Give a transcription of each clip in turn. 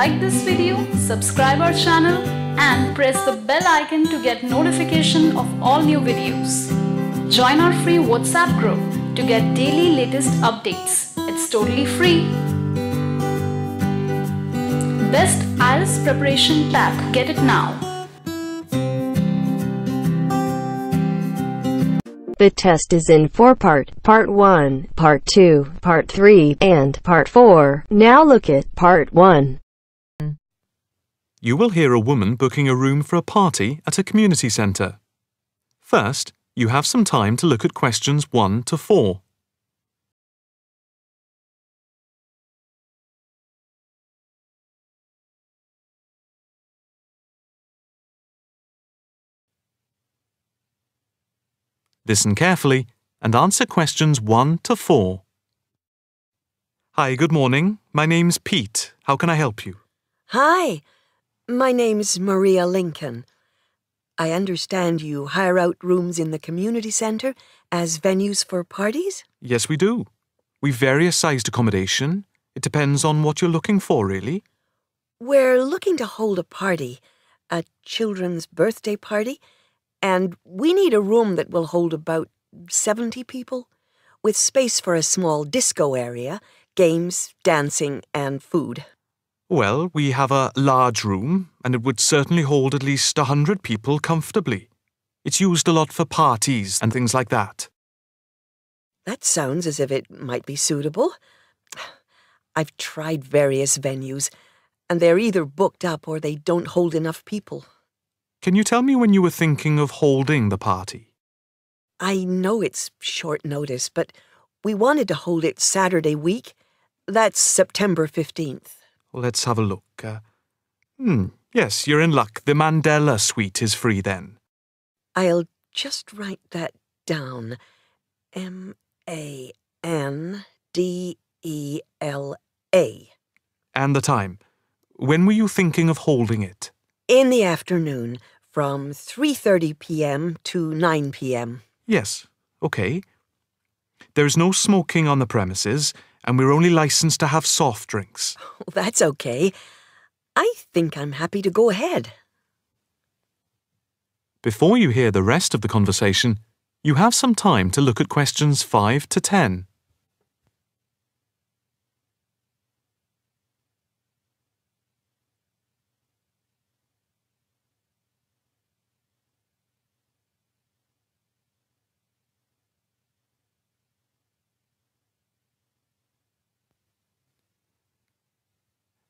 like this video, subscribe our channel and press the bell icon to get notification of all new videos. Join our free WhatsApp group to get daily latest updates. It's totally free. Best Ielts Preparation Pack. Get it now. The test is in 4-part, Part 1, Part 2, Part 3, and Part 4. Now look at Part 1. You will hear a woman booking a room for a party at a community centre. First, you have some time to look at questions 1 to 4. Listen carefully and answer questions 1 to 4. Hi, good morning. My name's Pete. How can I help you? Hi, my name's Maria Lincoln. I understand you hire out rooms in the community centre as venues for parties? Yes, we do. We've various sized accommodation. It depends on what you're looking for, really. We're looking to hold a party, a children's birthday party, and we need a room that will hold about 70 people, with space for a small disco area, games, dancing, and food. Well, we have a large room, and it would certainly hold at least 100 people comfortably. It's used a lot for parties and things like that. That sounds as if it might be suitable. I've tried various venues, and they're either booked up or they don't hold enough people. Can you tell me when you were thinking of holding the party? I know it's short notice, but we wanted to hold it Saturday week. That's September 15th. Let's have a look. Yes, you're in luck. The Mandela suite is free then. I'll just write that down. M-A-N-D-E-L-A. And the time. When were you thinking of holding it? In the afternoon, from 3:30 p.m. to 9 p.m. Yes, okay. There is no smoking on the premises, and we're only licensed to have soft drinks. That's okay. I think I'm happy to go ahead. Before you hear the rest of the conversation, you have some time to look at questions 5 to 10.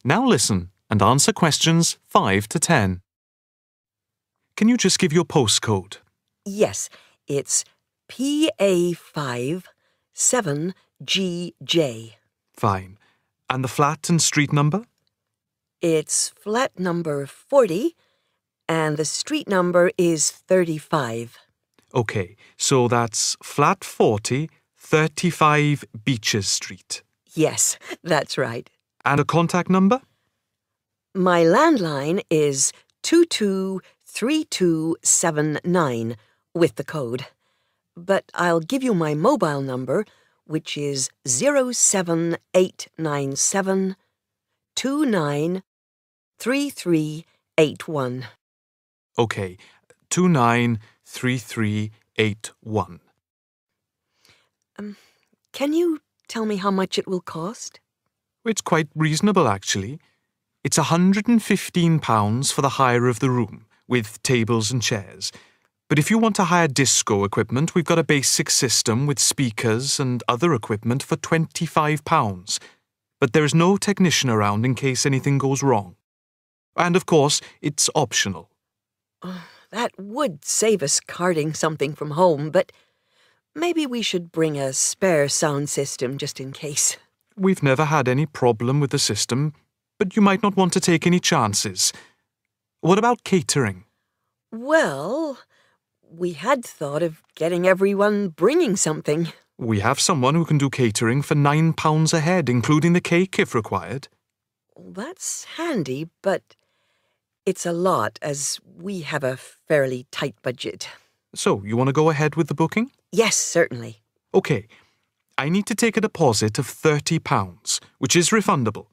Now listen and answer questions 5 to 10. Can you just give your postcode? Yes, it's PA5 7GJ. Fine. And the flat and street number? It's flat number 40, and the street number is 35. Okay, so that's flat 40, 35 Beaches Street. Yes, that's right. And a contact number? My landline is 223279 with the code. But I'll give you my mobile number, which is 07897 293381. Okay, 293381. Can you tell me how much it will cost? It's quite reasonable, actually. It's £115 for the hire of the room, with tables and chairs. But if you want to hire disco equipment, we've got a basic system with speakers and other equipment for £25. But there is no technician around in case anything goes wrong. And of course, it's optional. That would save us carting something from home, but maybe we should bring a spare sound system just in case. We've never had any problem with the system, but you might not want to take any chances. What about catering? Well, we had thought of getting everyone bringing something. We have someone who can do catering for £9 a head, including the cake if required. That's handy, but it's a lot as we have a fairly tight budget. So, you want to go ahead with the booking? Yes, certainly. OK. I need to take a deposit of £30, which is refundable.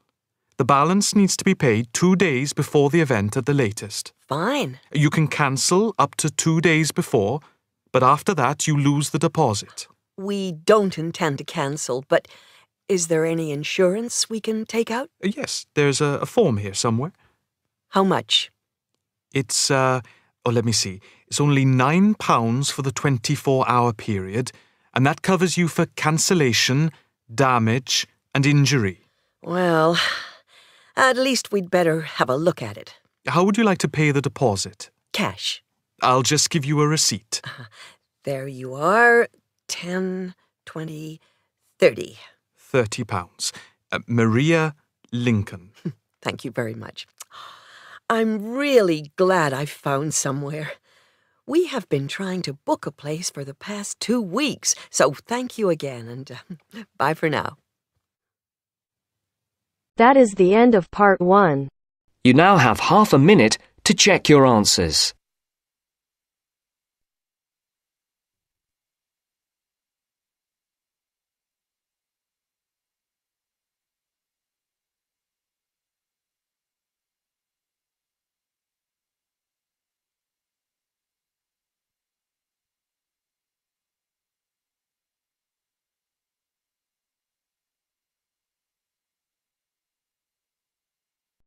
The balance needs to be paid 2 days before the event at the latest. Fine. You can cancel up to 2 days before, but after that you lose the deposit. We don't intend to cancel, but is there any insurance we can take out? Yes, there's a form here somewhere. How much? It's, let me see. It's only £9 for the 24-hour period, and that covers you for cancellation, damage, and injury. Well, at least we'd better have a look at it. How would you like to pay the deposit? Cash. I'll just give you a receipt. There you are. 10, 20, 30. £30. Maria Lincoln. Thank you very much. I'm really glad I found somewhere. We have been trying to book a place for the past 2 weeks, so thank you again, and bye for now. That is the end of part 1. You now have half a minute to check your answers.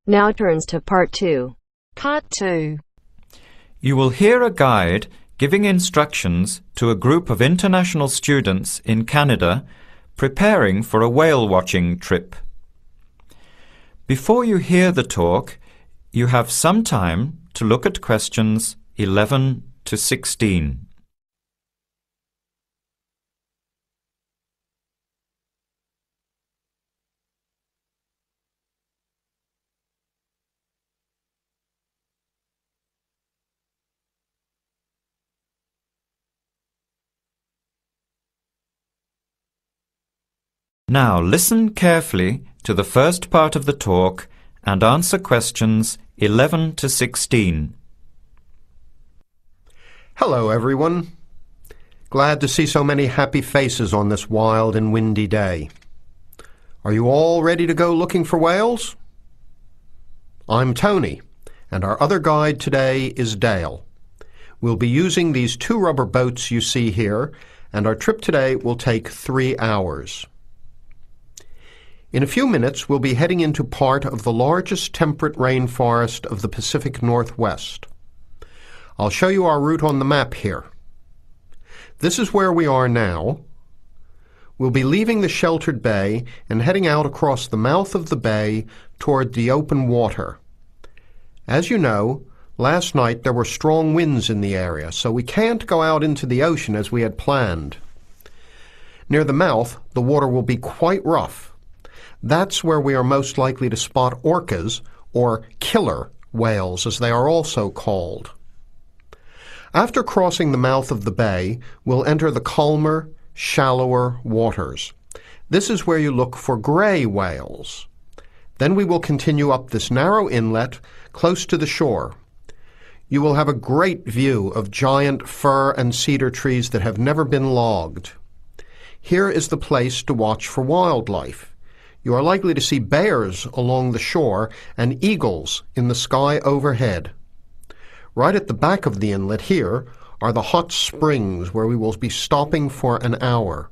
Now turns to part 2. Part 2. You will hear a guide giving instructions to a group of international students in Canada preparing for a whale watching trip. Before you hear the talk, you have some time to look at questions 11 to 16. Now listen carefully to the first part of the talk and answer questions 11 to 16. Hello, everyone. Glad to see so many happy faces on this wild and windy day. Are you all ready to go looking for whales? I'm Tony, and our other guide today is Dale. We'll be using these 2 rubber boats you see here, and our trip today will take 3 hours. In a few minutes, we'll be heading into part of the largest temperate rainforest of the Pacific Northwest. I'll show you our route on the map here. This is where we are now. We'll be leaving the sheltered bay and heading out across the mouth of the bay toward the open water. As you know, last night there were strong winds in the area, so we can't go out into the ocean as we had planned. Near the mouth, the water will be quite rough. That's where we are most likely to spot orcas, or killer whales as they are also called. After crossing the mouth of the bay, we'll enter the calmer, shallower waters. This is where you look for gray whales. Then we will continue up this narrow inlet close to the shore. You will have a great view of giant fir and cedar trees that have never been logged. Here is the place to watch for wildlife. You are likely to see bears along the shore and eagles in the sky overhead. Right at the back of the inlet here are the hot springs where we will be stopping for an hour.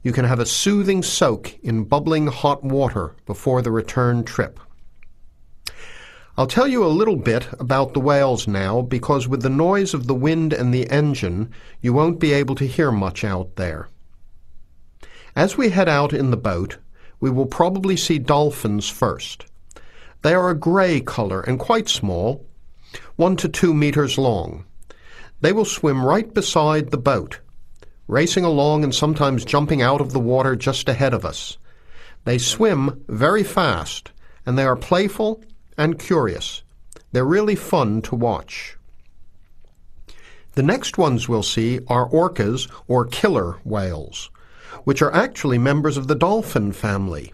You can have a soothing soak in bubbling hot water before the return trip. I'll tell you a little bit about the whales now, because with the noise of the wind and the engine, you won't be able to hear much out there. As we head out in the boat, we will probably see dolphins first. They are a gray color and quite small, 1 to 2 meters long. They will swim right beside the boat, racing along and sometimes jumping out of the water just ahead of us. They swim very fast, and they are playful and curious. They're really fun to watch. The next ones we'll see are orcas, or killer whales, which are actually members of the dolphin family.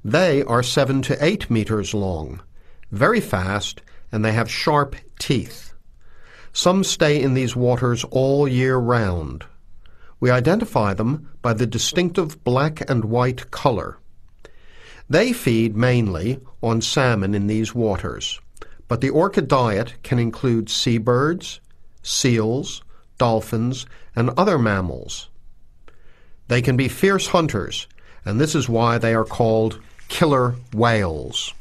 They are 7 to 8 meters long, very fast, and they have sharp teeth. Some stay in these waters all year round. We identify them by the distinctive black and white color. They feed mainly on salmon in these waters, but the orca diet can include seabirds, seals, dolphins, and other mammals. They can be fierce hunters, and this is why they are called killer whales.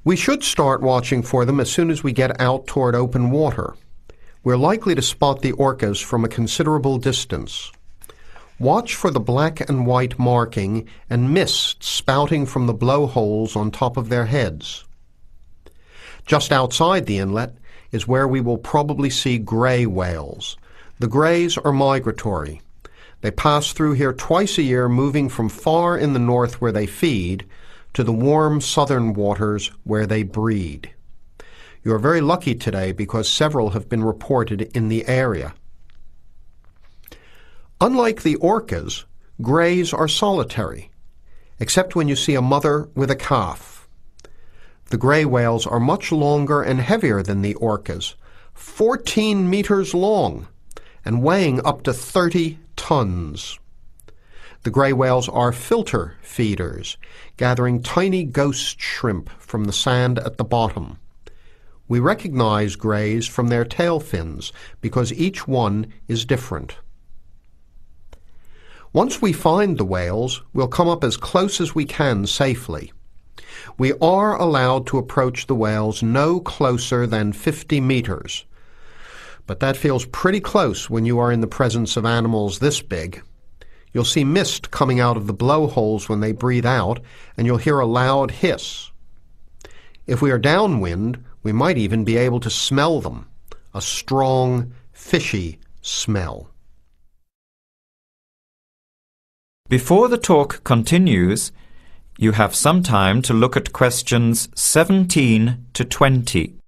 We should start watching for them as soon as we get out toward open water. We're likely to spot the orcas from a considerable distance. Watch for the black and white marking and mist spouting from the blowholes on top of their heads. Just outside the inlet is where we will probably see gray whales. The grays are migratory. They pass through here twice a year, moving from far in the north where they feed to the warm southern waters where they breed. You are very lucky today because several have been reported in the area. Unlike the orcas, grays are solitary, except when you see a mother with a calf. The gray whales are much longer and heavier than the orcas, 14 meters long and weighing up to 30 tons. The gray whales are filter feeders, gathering tiny ghost shrimp from the sand at the bottom. We recognize grays from their tail fins because each one is different. Once we find the whales, we'll come up as close as we can safely. We are allowed to approach the whales no closer than 50 meters. But that feels pretty close when you are in the presence of animals this big. You'll see mist coming out of the blowholes when they breathe out, and you'll hear a loud hiss. If we are downwind, we might even be able to smell them, a strong, fishy smell. Before the talk continues, you have some time to look at questions 17 to 20.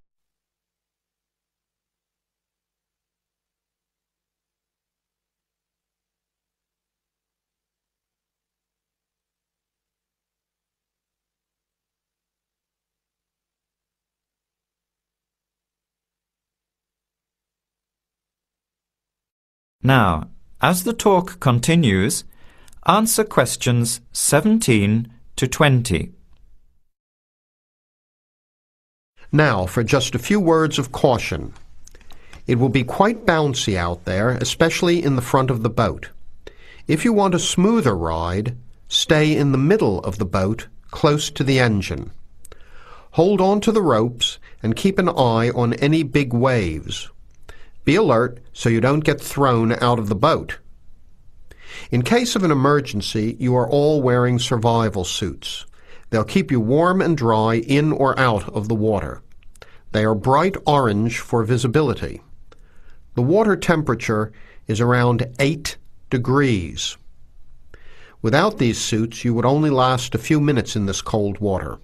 Now, as the talk continues, answer questions 17 to 20. Now, for just a few words of caution. It will be quite bouncy out there, especially in the front of the boat. If you want a smoother ride, stay in the middle of the boat, close to the engine. Hold on to the ropes and keep an eye on any big waves. Be alert so you don't get thrown out of the boat. In case of an emergency, you are all wearing survival suits. They'll keep you warm and dry in or out of the water. They are bright orange for visibility. The water temperature is around 8 degrees. Without these suits, you would only last a few minutes in this cold water.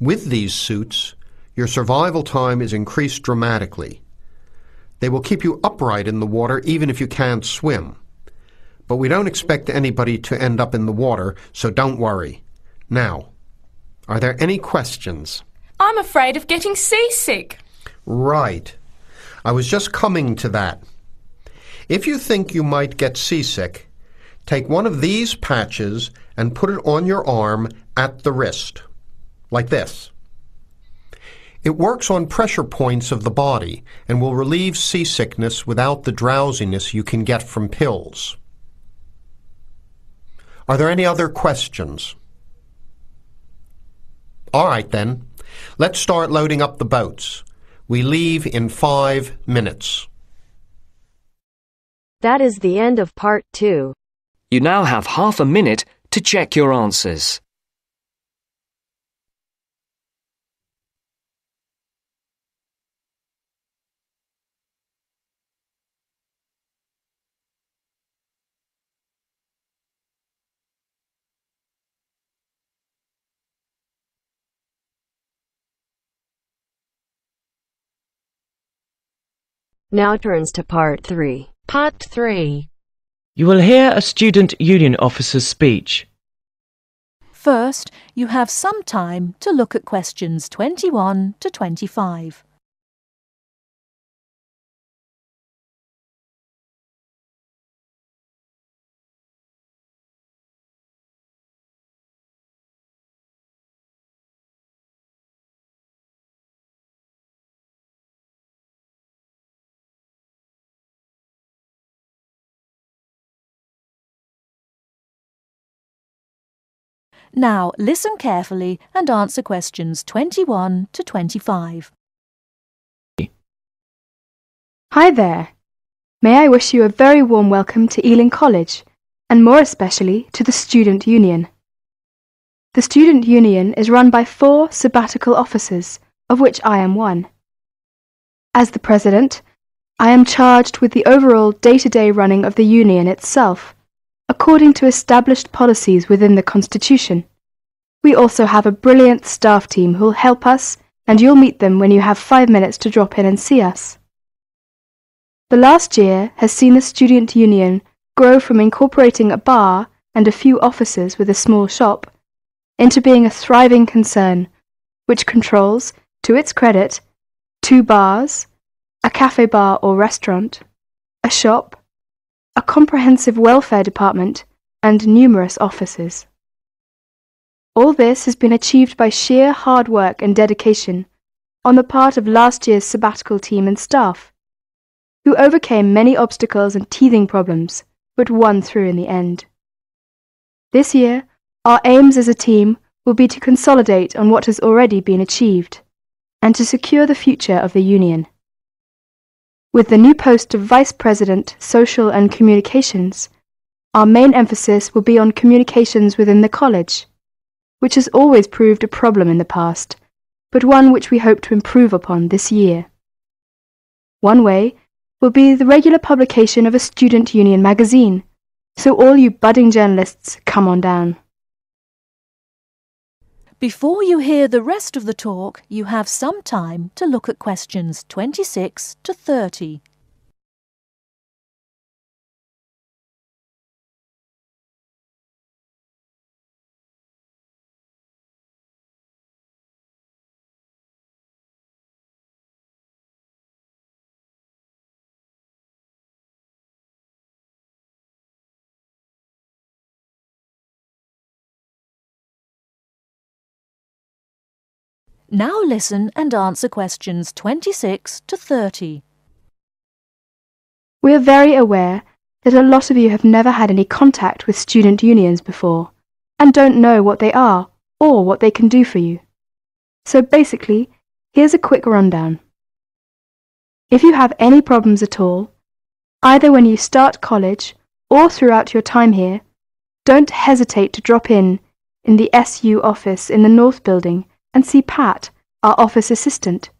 With these suits, your survival time is increased dramatically. They will keep you upright in the water even if you can't swim. But we don't expect anybody to end up in the water, so don't worry. Now, are there any questions? I'm afraid of getting seasick. Right. I was just coming to that. If you think you might get seasick, take one of these patches and put it on your arm at the wrist, like this. It works on pressure points of the body and will relieve seasickness without the drowsiness you can get from pills. Are there any other questions? All right then, let's start loading up the boats. We leave in 5 minutes. That is the end of part 2. You now have half a minute to check your answers. Now turns to part 3. Part 3. You will hear a student union officer's speech. First, you have some time to look at questions 21 to 25. Now listen carefully and answer questions 21 to 25. Hi there. May I wish you a very warm welcome to Ealing College, and more especially to the Student Union. The Student Union is run by 4 sabbatical officers, of which I am one. As the President, I am charged with the overall day-to-day running of the Union itself, according to established policies within the Constitution. We also have a brilliant staff team who'll help us, and you'll meet them when you have 5 minutes to drop in and see us. The last year has seen the Student Union grow from incorporating a bar and a few offices with a small shop into being a thriving concern, which controls, to its credit, 2 bars, a cafe bar or restaurant, a shop, a comprehensive welfare department, and numerous offices. All this has been achieved by sheer hard work and dedication on the part of last year's sabbatical team and staff, who overcame many obstacles and teething problems, but won through in the end. This year, our aims as a team will be to consolidate on what has already been achieved, and to secure the future of the Union. With the new post of Vice President, Social and Communications, our main emphasis will be on communications within the college, which has always proved a problem in the past, but one which we hope to improve upon this year. One way will be the regular publication of a Student Union magazine, so all you budding journalists, come on down. Before you hear the rest of the talk, you have some time to look at questions 26 to 30. Now listen and answer questions 26 to 30. We are very aware that a lot of you have never had any contact with student unions before, and don't know what they are or what they can do for you. So basically, here's a quick rundown. If you have any problems at all, either when you start college or throughout your time here, don't hesitate to drop in the SU office in the North Building and see Pat, our office assistant.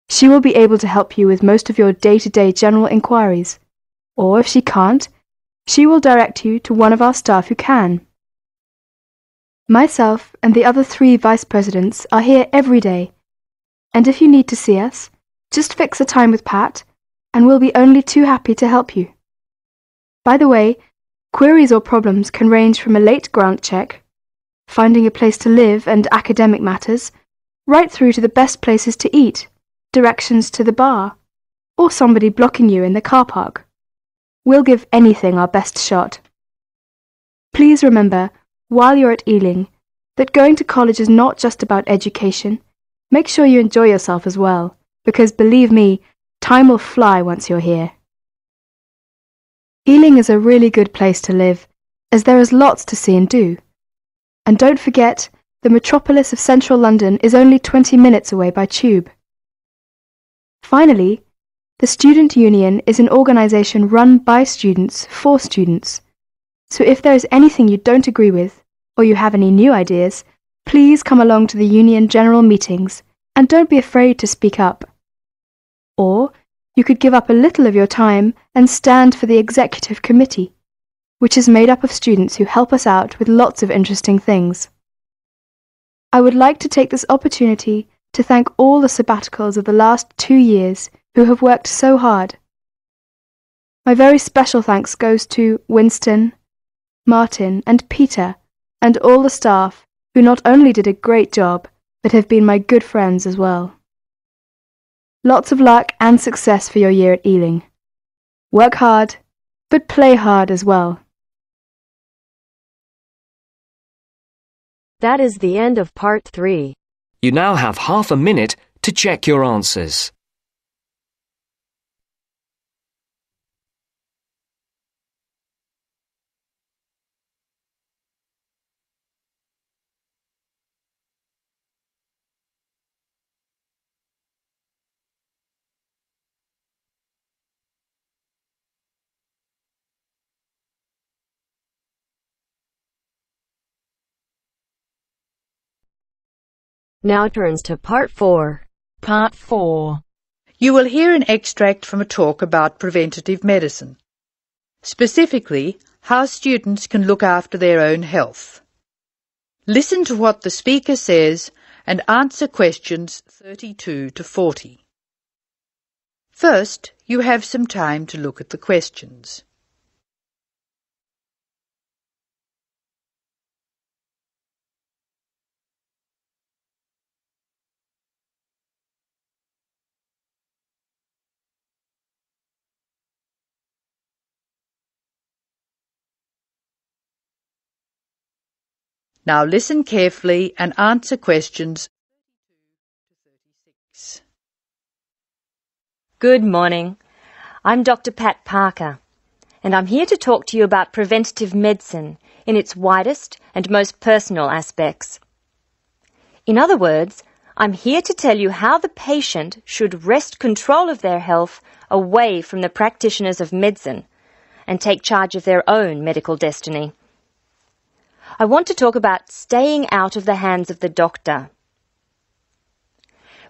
She will be able to help you with most of your day-to-day general inquiries, or if she can't, she will direct you to one of our staff who can. Myself and the other 3 vice presidents are here every day, and if you need to see us, just fix a time with Pat, and we'll be only too happy to help you. By the way, queries or problems can range from a late grant check, finding a place to live and academic matters, right through to the best places to eat, directions to the bar, or somebody blocking you in the car park. We'll give anything our best shot. Please remember, while you're at Ealing, that going to college is not just about education. Make sure you enjoy yourself as well, because believe me, time will fly once you're here. Ealing is a really good place to live, as there is lots to see and do. And don't forget, the metropolis of central London is only 20 minutes away by tube. Finally, the Student Union is an organisation run by students for students. So if there is anything you don't agree with, or you have any new ideas, please come along to the Union General Meetings and don't be afraid to speak up. Or you could give up a little of your time and stand for the Executive Committee, which is made up of students who help us out with lots of interesting things. I would like to take this opportunity to thank all the sabbaticals of the last 2 years who have worked so hard. My very special thanks goes to Winston, Martin and Peter and all the staff who not only did a great job but have been my good friends as well. Lots of luck and success for your year at Ealing. Work hard, but play hard as well. That is the end of part 3. You now have half a minute to check your answers. Now turns to Part 4. Part 4. You will hear an extract from a talk about preventative medicine. Specifically, how students can look after their own health. Listen to what the speaker says and answer questions 32 to 40. First, you have some time to look at the questions. Now listen carefully and answer questions 32 to 36. Good morning. I'm Dr. Pat Parker, and I'm here to talk to you about preventative medicine in its widest and most personal aspects. In other words, I'm here to tell you how the patient should wrest control of their health away from the practitioners of medicine and take charge of their own medical destiny. I want to talk about staying out of the hands of the doctor.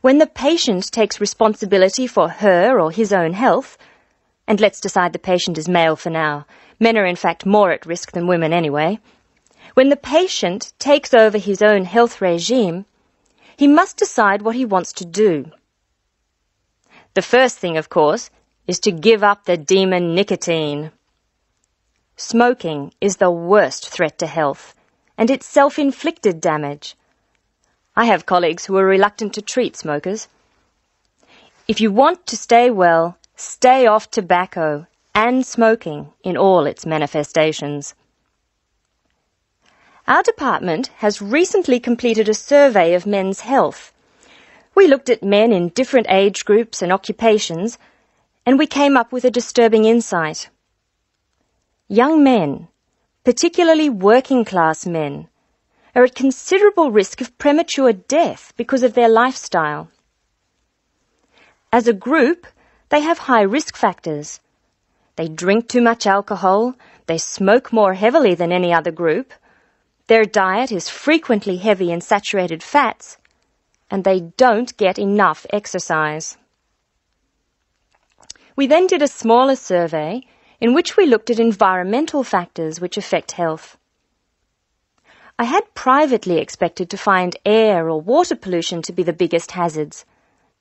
When the patient takes responsibility for her or his own health, and let's decide the patient is male for now, men are in fact more at risk than women anyway, when the patient takes over his own health regime, he must decide what he wants to do. The first thing, of course, is to give up the demon nicotine. Smoking is the worst threat to health, and it's self-inflicted damage. I have colleagues who are reluctant to treat smokers. If you want to stay well, stay off tobacco and smoking in all its manifestations. Our department has recently completed a survey of men's health. We looked at men in different age groups and occupations, and we came up with a disturbing insight. Young men, particularly working-class men, are at considerable risk of premature death because of their lifestyle. As a group, they have high risk factors. They drink too much alcohol, they smoke more heavily than any other group, their diet is frequently heavy in saturated fats, and they don't get enough exercise. We then did a smaller survey in which we looked at environmental factors which affect health. I had privately expected to find air or water pollution to be the biggest hazards,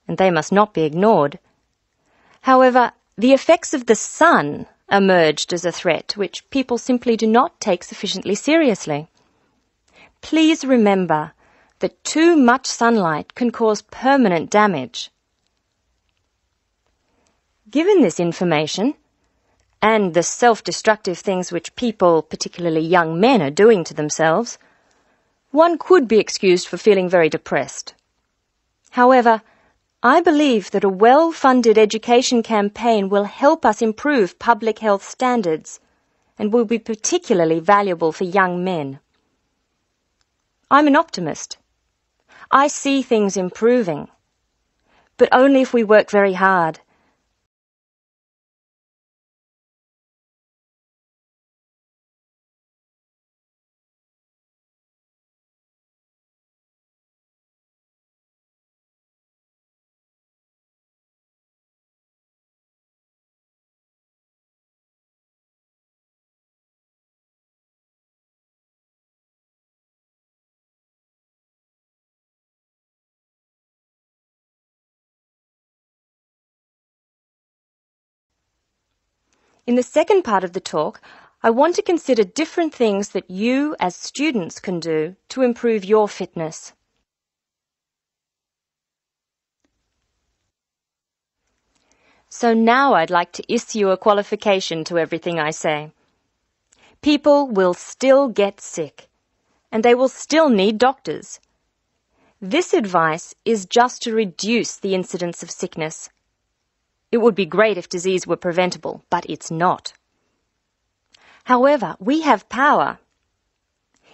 and they must not be ignored. However, the effects of the sun emerged as a threat which people simply do not take sufficiently seriously. Please remember that too much sunlight can cause permanent damage. Given this information, and the self-destructive things which people, particularly young men, are doing to themselves, one could be excused for feeling very depressed. However, I believe that a well-funded education campaign will help us improve public health standards and will be particularly valuable for young men. I'm an optimist. I see things improving, but only if we work very hard. In the second part of the talk, I want to consider different things that you as students can do to improve your fitness. So now I'd like to issue a qualification to everything I say. People will still get sick, and they will still need doctors. This advice is just to reduce the incidence of sickness. It would be great if disease were preventable, but it's not. However, we have power.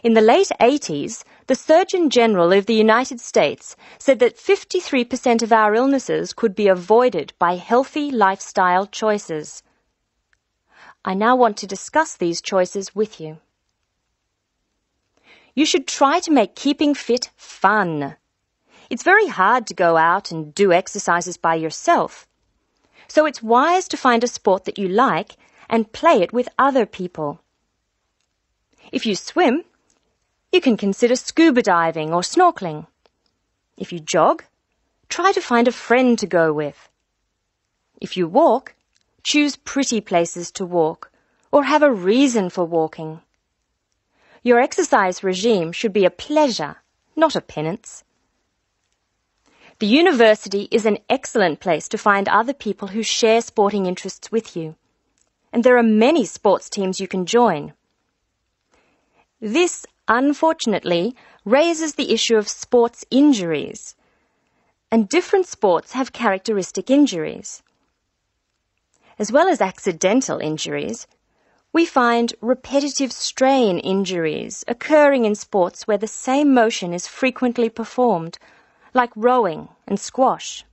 In the late 80s, the Surgeon General of the United States said that 53% of our illnesses could be avoided by healthy lifestyle choices. I now want to discuss these choices with you. You should try to make keeping fit fun. It's very hard to go out and do exercises by yourself. So it's wise to find a sport that you like and play it with other people. If you swim, you can consider scuba diving or snorkeling. If you jog, try to find a friend to go with. If you walk, choose pretty places to walk or have a reason for walking. Your exercise regime should be a pleasure, not a penance. The university is an excellent place to find other people who share sporting interests with you, and there are many sports teams you can join. This, unfortunately, raises the issue of sports injuries, and different sports have characteristic injuries. As well as accidental injuries, we find repetitive strain injuries occurring in sports where the same motion is frequently performed, like rowing and squash.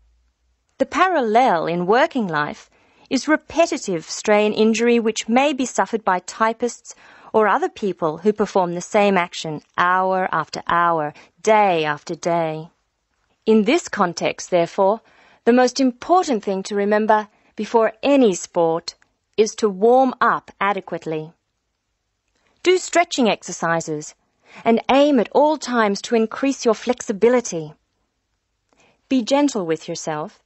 The parallel in working life is repetitive strain injury which may be suffered by typists or other people who perform the same action hour after hour, day after day. In this context, therefore, the most important thing to remember before any sport is to warm up adequately. Do stretching exercises and aim at all times to increase your flexibility. Be gentle with yourself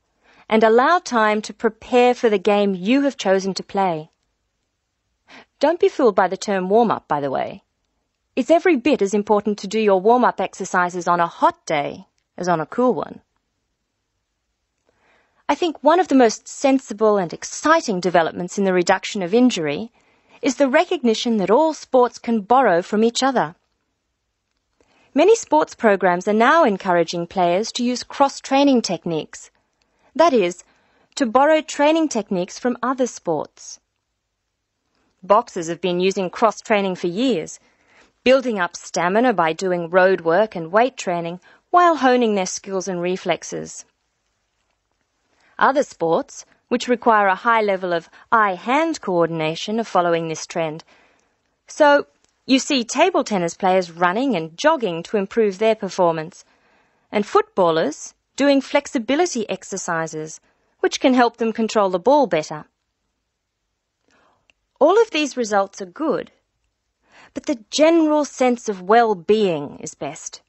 and allow time to prepare for the game you have chosen to play. Don't be fooled by the term warm-up, by the way. It's every bit as important to do your warm-up exercises on a hot day as on a cool one. I think one of the most sensible and exciting developments in the reduction of injury is the recognition that all sports can borrow from each other. Many sports programs are now encouraging players to use cross-training techniques. That is, to borrow training techniques from other sports. Boxers have been using cross-training for years, building up stamina by doing road work and weight training while honing their skills and reflexes. Other sports, which require a high level of eye-hand coordination, are following this trend. So, you see table tennis players running and jogging to improve their performance, and footballers doing flexibility exercises, which can help them control the ball better. All of these results are good, but the general sense of well-being is best,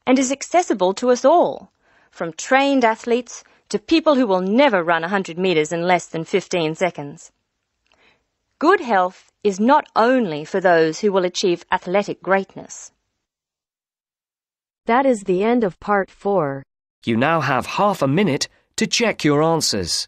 and is accessible to us all, from trained athletes to people who will never run 100 metres in less than 15 seconds. Good health is not only for those who will achieve athletic greatness. That is the end of part 4. You now have half a minute to check your answers.